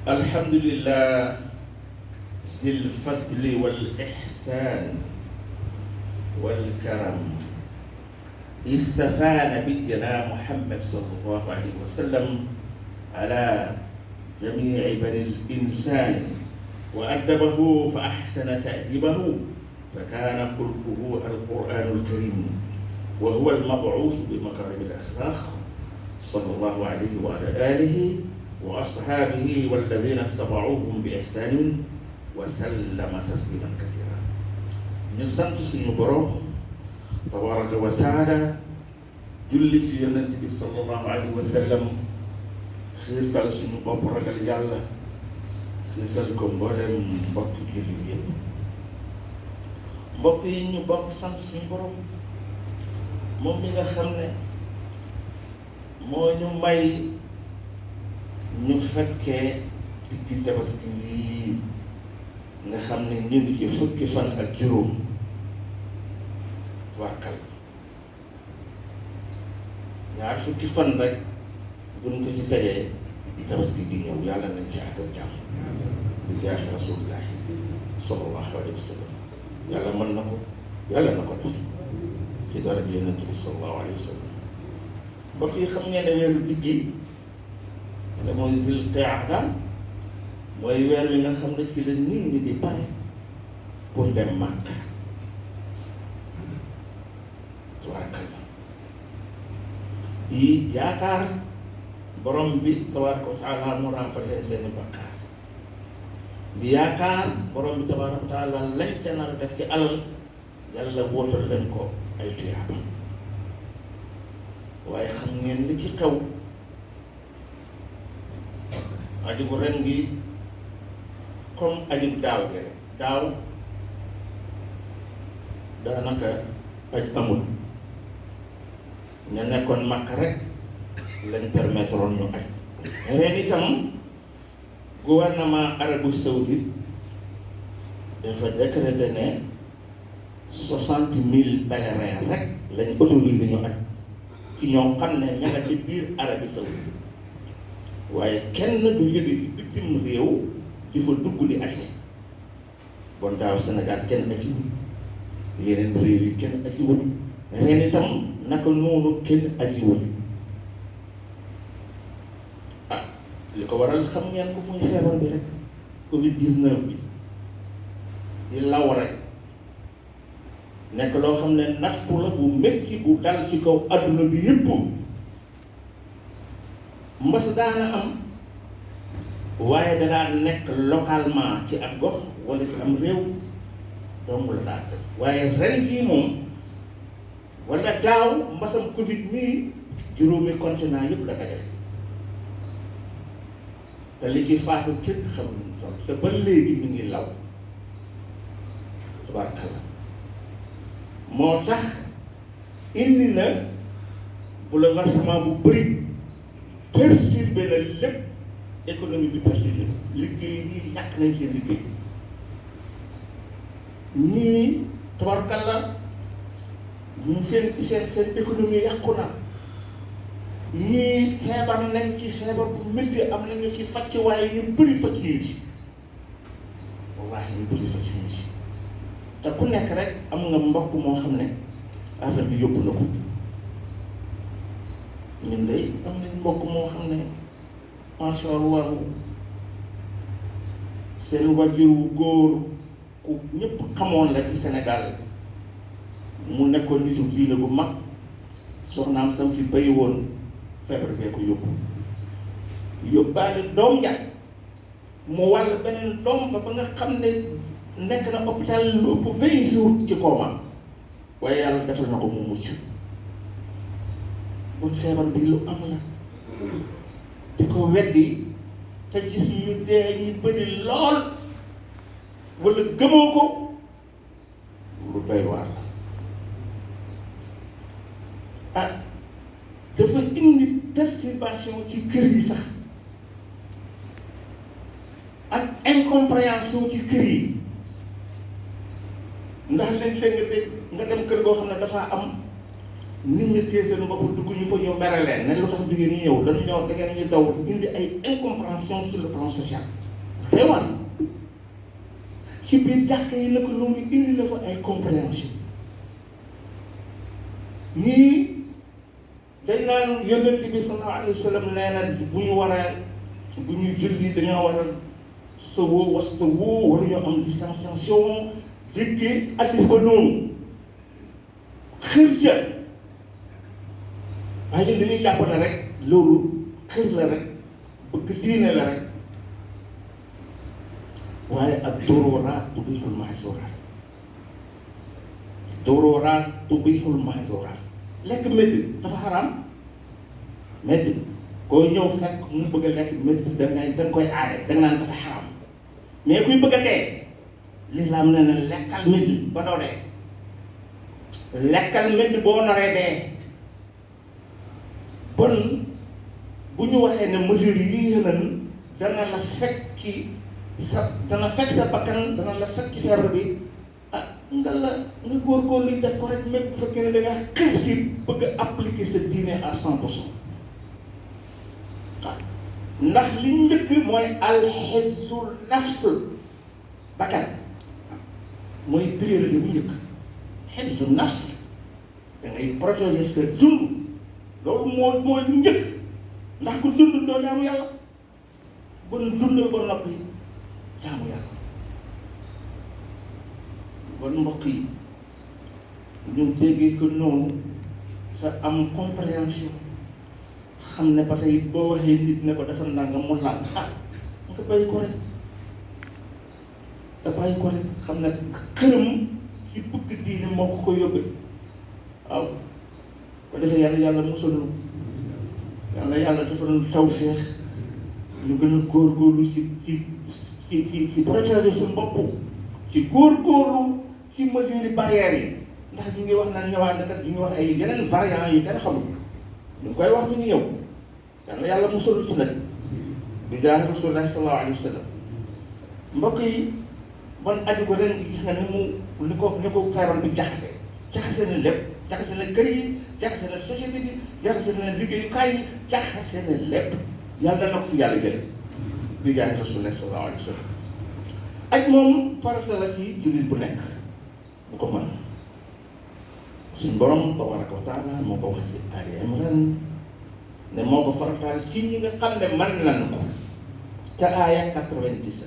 الحمد لله ذي الفضل والإحسان والكرم استفى نبينا محمد صلى الله عليه وسلم على جميع بني الإنسان وأدبه فأحسن تأديبه فكان خلقه القرآن الكريم وهو المبعوث بمكارم الأخلاق صلى الله عليه وعلى آله وأصحابه والذين اتبعوهم بإحسان وسلم تسليما كثيرا. نسنت سنو بروم تبارك وتعالى جلت النبي صلى الله عليه وسلم خيرتال سنو بوب رجال يالا خيرتال كو مبولم mbokk jullit yépp mbokk yi ñu bokk sant suñu borom moom mi nga xam ne moo ñu may ñu fekkee diggi tabaski lii nga xam ne ñu ngi ci fukki fan ak juróom warkal ñaar fukki fan rek buñ ko ci tegee tabaski di ñëw yàlla nañ ci àggal jàmm di jaahi rasulillahi sallallahu alayhi wa sallam yàlla mën na ko yàlla na ko def ci dara bi yonent bi sallallahu alayhi wa sallam mbokk yi xam ngeen ne weeru diggi te mooy Zul Qaada mooy weer wi nga xam ne ci la nit ñi di pare pour dem Makka tabaarkalla yi yaakaar borom bi tabaaraka wa taala mu ràmpalee seeni bakkaar di yaakaar borom bi tabaaraka wa taala lañ ca nar a def ci alal yàlla wóotal leen ko ay tuyaaba waaye xam ngeen li ci xew aji bu ren gi comme aji bu daaw gi rek daaw daanaka aj amul ña nekkoon Makka rek lañ permettre woon ñu aj ren itam gouvernement Arabie Saoudite dafa décrété ne 60,000 pèlerins rek lañ autorisé ñu aj ci ñoo xam ne ña nga ci biir Arabie Saoudite waaye kenn du jóge ci bitim réew di fa dugg di agsi bon daaw Sénégal kenn ajiwul yeneen réew yi kenn ajiwul ren itam naka noonu kenn ajiwul ah li ko waral xam ngeen ko muy feebar bi rek Covid-19 bi di law rek nekk loo xam ne nattu la bu métti bu dal ci kaw adduna bi yëpp mbas daana am waaye danaa nekk localement ci ak gox wala ci am réew dong la daa def waaye ren jii moom wala daaw mbasam Covid mii juróomi continent yëpp la dajale te li ci faatu kenn xamuñu toll te ba léegi mi ngi law tabaarkalla moo tax indi na bouleversement bu bëri perturbé na lépp économie bi perturbé liggéey yi ñàkk nañ seen liggéey ñii tabarkalla ñu seen économie yàqu na ñii feebar nañ ci feebar bu métti am nañu ci facc waaye ñu bëri facc ñu ci wallaahi ñu bëri facc ñu ci te ku nekk rek am nga mbokk moo xam ne affaire bi yóbbu na ko ñun de am nañ mbokk moo xam ne macha allah seen wajur wu góor ku ñëpp xamoon la ci Sénégal mu nekkoon nitu diine bu mag soxnaam sam fi bayi woon feebar bee ko yóbbu yóbbaale doom ja mu wàll beneen doom ba nga xam ne nekk na hôpital lu ëpp 20 jours ci kooma waaye yàlla defal na ko mu mucc bon feebar bi lu am la di ko weddi te gis ñu dee ñu bëri lool wala gëmoo ko lu doy waar la ah dafa indi perturbation ci kër yi sax ak incompréhension ci kër yi ndax léeg-léeg nga dem kër goo xam ne dafa am nit ñi téye seen bopp dugg ñu fa ñëw mere leen ne lu tax jigéen ñi ñëw dañu ñëw da ngeen ñu daw indi ay incompréhension sur le plan social. day war ci biir jàkk yi la ko loolu indi la fa ay compréhension ñii dañ naan yonent bi sallallahu alayhi wa sallam nee na bu ñu war a bu ñuy julli dañoo war a sëwoo wastawoo waruñoo am distanciation déggee addis ba noonu xër ja waaye ñun dañuy jàpp ne rek loolu xër la rek bëgg diine la rek waaye ak dororaat tubihul mahzuraat dororaat tubihul mahzuraat lekk médd dafa xaraam médd koo ñëw fekk mu bëgg a lekk médd da nga koy aaye da nga naan dafa xaraam mais kuy bëgg a dee lislaam ne na lekkal médd ba doo dee lekkal médd boo naree dee bon bu ñu waxee ne mesure yi yënan dana la fekk ci dana fekk sa bakkan dana la fekk ci feebar bi nga góorgóorlu def ko rek même bu fekkee ne da nga xëy ci bëgg a appliquer sa diine à 100%. waaw ndax li njëkk mooy alxibsul nafs bakkan mooy priorité bu njëkk xibsul nafs da ngay protéger sa dund loolu mooy njëkk ndax ku dund doo jaamu yàlla bu dundal ba noppi jaamu yàlla. bon mbokk yi ñu déggee ko noonu sa am compréhension xam ne ba tey boo waxee nit ne ko dafa nangam mu laal nga bàyyi ko rek nga bàyyi ko rek xam ne xërëm ci bëgg diine moo ko yóbbee waaw ko defee yàlla musalu yàlla defal nu tawfeex ñu gën a góorgóorlu ci protéger suñu bopp ci góorgóorlu ci mesure barrières yi ndax ñu ngi wax naan ñëwaat na kat ñu ngi wax ay yeneen variants yi kenn xamul ñu ngi koy wax mi ngi ñëw yàlla musalu ci nag bi jaahi Rasulullah sallallahu alayhi wa sallam mbokk yi man aju ko ren gis nga ni mu ni ko feebar bi jaxase na lépp jaxase na kër yi jaxase na société bi jaxase na liggéeyukaay yi jaxase na lépp yàlla na ko fi yàlla jële bi jaahi Rasulullah sallallahu alayhi wa sallam aj moom farata la ci jullit bu nekk bu ko mën suñ borom tabaraka wa taala moo ko wax ci Ali Imran ne moo ko farataal ci ñi nga xam ne mën nañ ko ca aaya 97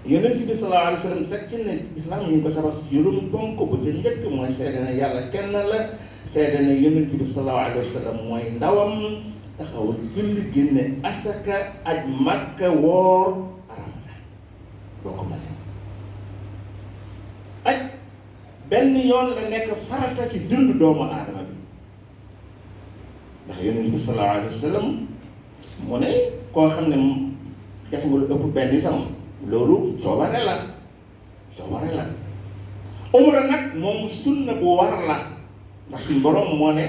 yonent bi sallallahu alayhi wa sallam fekk ne islam ñu ngi ko tabax juróom ponk bu ca njëkk mooy seede ne yàlla kenn la seede ne yonent bi sallallahu alayhi wa sallam mooy ndawam taxawal julli génne asaka aj makka woor boo ko mën aj benn yoon la nekk farata ci dund doomu aadama bi ndax yonent bi sallallahu alayhi wa sallam mu ne koo xam ne def nga lu ëpp benn itam loolu coobare la umra nag moom sunna bu war la ndax suñ borom moo ne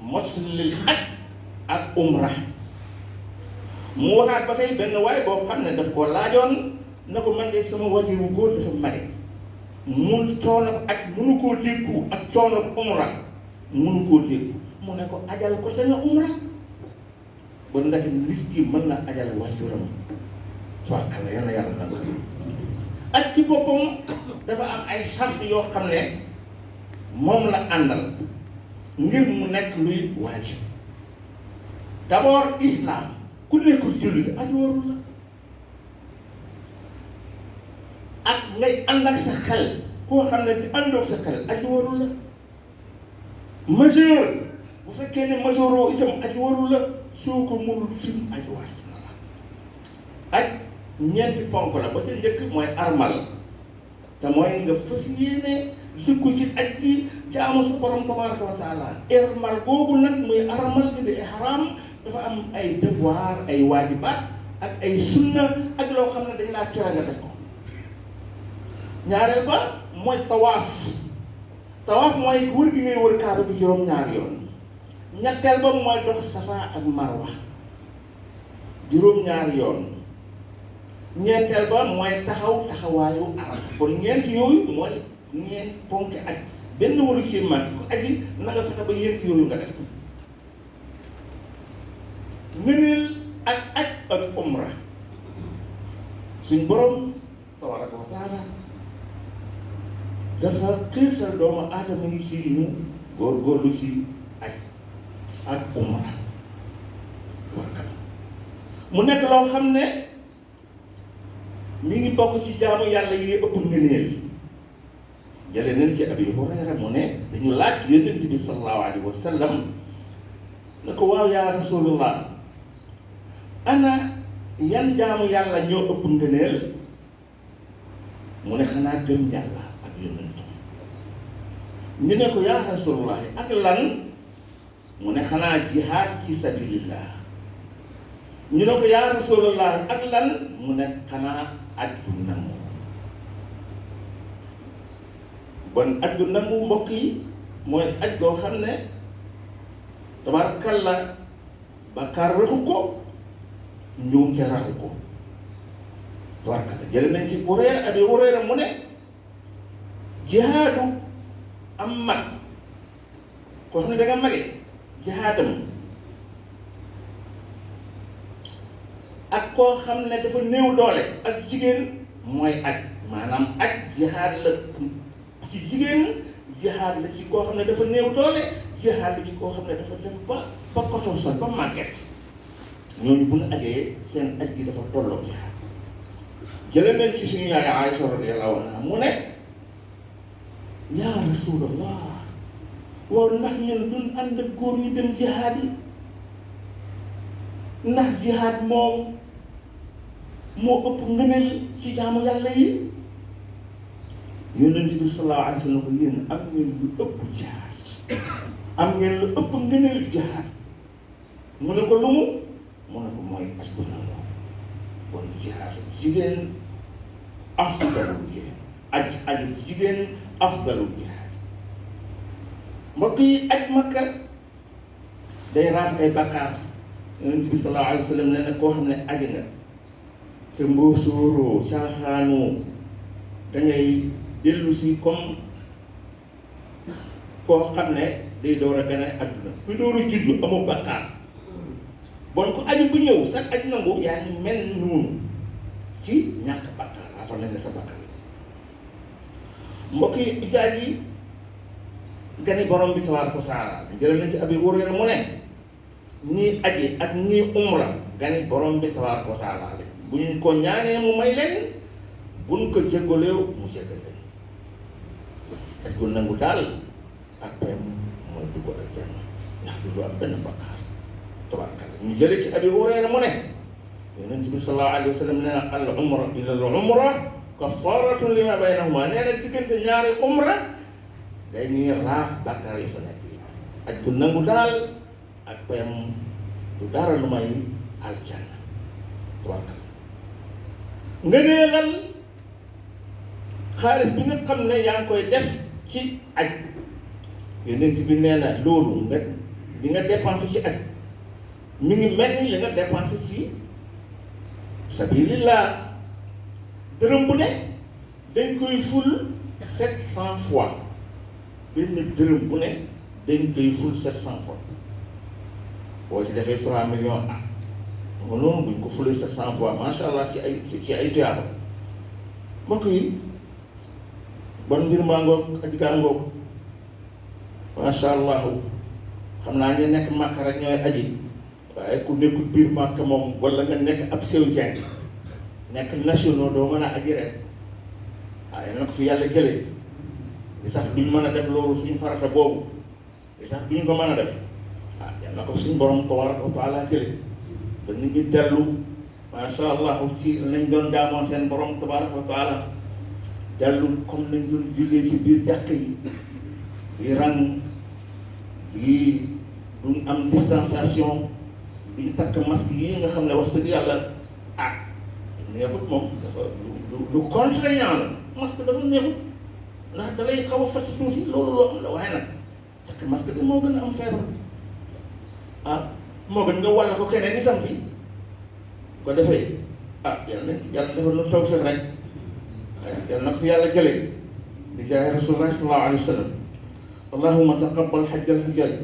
mottali aj ak umra mu waxaat ba tey benn waay boo xam ne daf koo laajoon na ko man de sama wajur wu góor dafa mare mun coono ak munu koo déggu ak coono umra munu koo déggu mu ne ko ajal ko te nga umra ba ndax nit ki mën na ajal wajuram soit xam ne yàlla na ko aj ci boppam dafa am ay sart yoo xam ne moom la àndal ngir mu nekk luy waajib d'abord islam ku nekkul jullit aju warul la ak ngay ànd ak sa xel koo xam ne di àndoog sa xel aju warul la majeur bu fekkee ne majeuroo itam aju warul la soo ko mënul tim aju waaj na la aj ñeenti ponk la ba ca njëkk mooy armal te mooy nga fas yéene dugg ci aj bi jaamu sa borom tabaraka wa taala armal boobu nag muy armal bi di ihram dafa am ay devoir ay waajibaat ak ay sunna ak loo xam ne dañ laa tere nga def ko ñaareel ba mooy tawaaf mooy wër gi ngay wër kaaba gi juróom-ñaari yoon ñetteel ba mooy dox safa ak marwa juróom-ñaari yoon ñeenteel ba mooy taxawaayu arab kon ñeent yooyu mooy ñeent ponk aj benn waru ci manqué ku aji na nga fexe ba yéen yooyu nga def ngëneel ak aj ak umra suñ borom tabaraka wa taala dafa xiirtal doomu aadama yi ci ñu góorgóorlu ci aj ak umra mu nekk loo xam ne mi ngi bokk ci jaamu yàlla yi ëpp ngëneel jële nañ ci Abi Hurayra mu ne dañu laaj yonent bi sallallahu alayhi wa sallam ne ko waaw yaa rasulullah ana yan jaamu yàlla ñoo ëpp ngëneel mu ne xanaa gëm yàlla ak yonent ñu ne ko yaa rasulullah ak lan mu ne xanaa jihaad ci sabilillah ñu ne ko yaa rasulullah ak lan mu ne xanaa aj bu nangu bon aj bu nangu mbokk yi mooy aj goo xam ne tabaarkalla bàkkaar raxu ko njuum ca raxu ko tabaarkalla jële nañ ci Abi Hurayra mu ne jihaadu am mag koo xam ne da nga mage jihaadam ak koo xam ne dafa néew doole ak jigéen mooy aj maanaam aj jihaad la ci jigéen jihaad la ci koo xam ne dafa néew doole jihaad la ci koo xam ne dafa dem ba koton sol ba màgget ñooñu bu ñu ajee seen aj gi dafa tolloo jihaad jële nañ ci suñu yaay Aïcha radiyallahu anha mu ne yaa rasulallah waaw ndax ñun duñ ànd ak góor ñi dem jihaad yi ndax jihaad moom moo ëpp ngëneel ci jaamu yàlla yi yonent bi sallallahu alayhi wa sallam ko yéen am ngeen lu ëpp jihaad am ngeen lu ëpp ngëneel jihaad mu ne ko lu mu ne ko mooy aj bu nangu kon jihaad jigéen afdalul jihaad aj jigéen afdalul jihaad mbokk yi aj Makka day raaf ay bakkaar yonent bi sallallahu alayhi wa sallam nee na koo xam ne aji nga te mboosóoroo caaxaanoo dangay dellu si comme koo xam ne day door a gane adduna ku door a juddu amoo bakkaar bon ko aji bu ñëw sax aj nangu yaa ngi mel noonu ci ñàkk bakkaar raafal nañ la sa bakkaar mbokk yi ujaaj yi gani borom bi tabaaraka wa taala jëlee nañ ci Abi Hurayra mu ne ñii aji ak ñii umra gani borom bi tabaaraka wa taala bu ñu ko ñaanee mu may leen buñ ko jéggaleew mu jéggal leen aj gu nangu daal ak payam mooy dugg ak janna ndax du am benn bakkaar tabaarkalla ñu jëlee ci Abi Hurayra mu ne yonent bi sallallahu alayhi wa sallam nee na al umra ila al umra kafaaratun lima baynahuma nee na diggante ñaari umra dañuy raaf bakkaar yi fa nekk yi aj gu nangu daal ak payam du dara lu may aljanna tabaarkalla nga neelal xaalis bi nga xam ne yaa ngi koy def ci aj yonent bi nee na loolu nga li nga dépensé ci aj mi ngi mel ni li nga dépensé ci sabilillah dërëm bu ne dañ koy ful 700 fois benn dërëm bu ne dañ koy ful 700 fois boo ci defee 3 millions ah nga noonu buñ ko fulee 700 fois macha allah ci ay tuyaaba mbokk yi bon mbir maa ngoog aji gaa ngoog macha allah xam naa ñu nekk màkk rek ñooy aji waaye ku nekkul biir màkk moom wala nga nekk ab sew jàng nekk nationaux doo mën a aji rek waaye nag fi yàlla jëlee li tax duñ mën a def loolu suñu farata boobu li tax duñ ko mën a def yal na ko suñu borom tabaraka wa taala jëlee ba nit ñi dellu macha allah ci nañ doon jaamoo seen borom tabaraka wa taala dellu comme nañ doon jullee ci biir jàkk yi di rang yi duñ am distanciation duñ takk masque yi nga xam ne wax dëgg yàlla neexut moom dafa lu contraignant la masque dafa neexut ndax da lay xaw a fàtt tuuti loolu loo xam la waaye nag takk masque bi moo gën a am feebar moo gën nga wàll ko keneen itam bi ko defee yàlla defal nu tawfiq rek yàlla na ko fi yàlla jëlee di jaay rasulullah sallallahu alayhi wa sallam اللهم تقبل حج الحجاج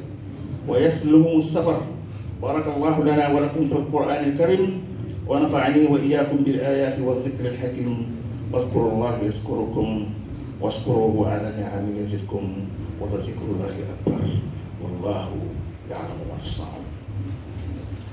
ويسر لهم السفر. بارك الله لنا ولكم في القرآن الكريم ونفعني وإياكم بالآيات والذكر الحكيم. واذكروا الله يذكركم واشكروه على نعمه يزدكم ولذكر الله أكبر والله